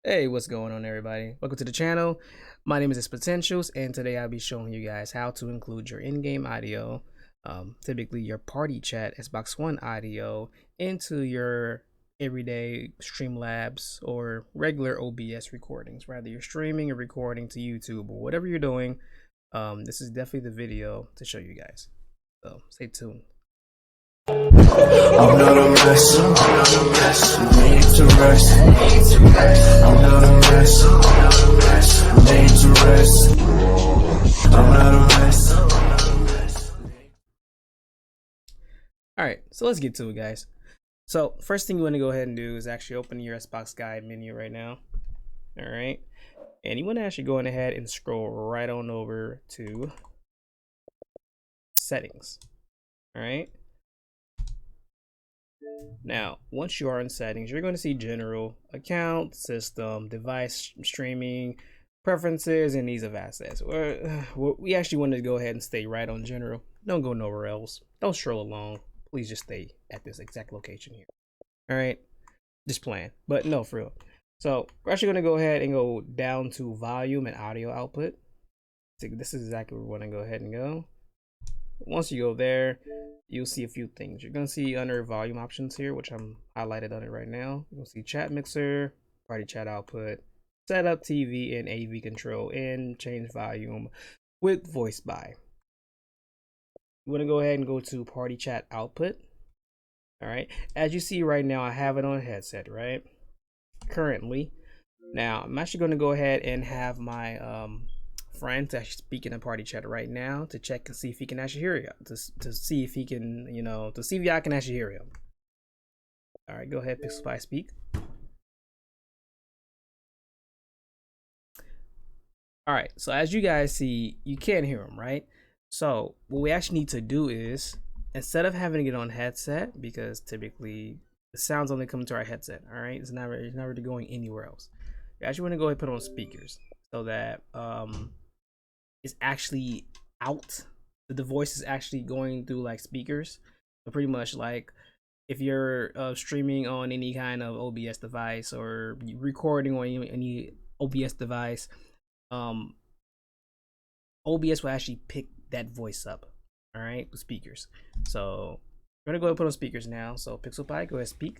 Hey, what's going on, everybody? Welcome to the channel. My name is Potentials, and today I'll be showing you guys how to include your in-game audio, typically your party chat Xbox One audio, into your everyday Streamlabs or regular OBS recordings. Whether you're streaming or recording to YouTube or whatever you're doing, this is definitely the video to show you guys. So stay tuned. I'm not a mess, I'm not a mess, need to rest, I'm not a mess, I'm not a mess, need to rest, I'm not a mess, I'm not a mess. Alright, so let's get to it, guys. So first thing you want to go ahead and do is actually open your Xbox guide menu right now. Alright, and you want to actually go on ahead and scroll right on over to settings. Alright, now once you are in settings, you're going to see general, account, system, device, streaming, preferences, and ease of access. We actually want to go ahead and stay right on general. Don't go nowhere else. Don't stroll along. Please just stay at this exact location here. All right, just playing, but no, for real. So we're actually going to go ahead and go down to volume and audio output. So this is exactly where we want to go ahead and go. Once you go there, you'll see a few things. You're going to see under volume options here, which I'm highlighted on it right now. You'll see chat mixer, party chat output, setup TV and AV control, and change volume with voice by. You want to go ahead and go to party chat output. All right, as you see right now, I have it on headset, right? Currently. Now I'm actually going to go ahead and have my friend to actually speak in a party chat right now to check and see if he can actually hear you, to see if he can, to see if y'all can actually hear him. All right, go ahead, Pixel Pie, speak. All right, so as you guys see, you can't hear him, right? So what we actually need to do is, instead of having to get on headset, because typically the sounds only come to our headset, all right? It's not really going anywhere else. You actually want to go ahead and put on speakers so that it's actually out. The voice is actually going through like speakers. So pretty much like if you're streaming on any kind of OBS device or recording on any OBS device, OBS will actually pick that voice up, all right, with speakers. So we're gonna go ahead and put on speakers now. So Pixel Pie, go ahead, speak.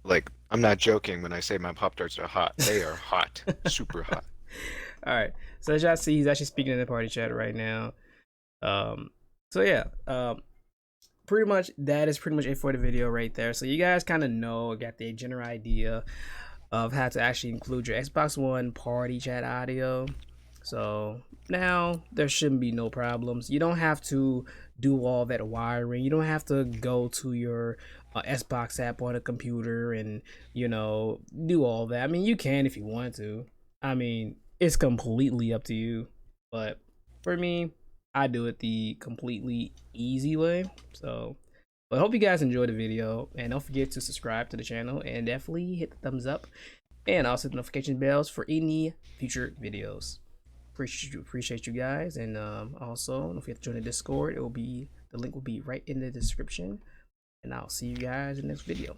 Like, I'm not joking when I say my Pop-Tarts are hot. They are hot. Super hot. All right, so as y'all see, he's actually speaking in the party chat right now. So yeah, pretty much that is pretty much it for the video right there. So you guys kind of got the general idea of how to actually include your Xbox One party chat audio. So now there shouldn't be no problems. You don't have to do all that wiring. You don't have to go to your Xbox app on a computer and do all that. I mean, you can if you want to. I mean, it's completely up to you, but for me, I do it the completely easy way. So I hope you guys enjoyed the video, and don't forget to subscribe to the channel and definitely hit the thumbs up and also the notification bells for any future videos. Appreciate you guys, and also don't forget to join the Discord. The link will be right in the description, and I'll see you guys in the next video.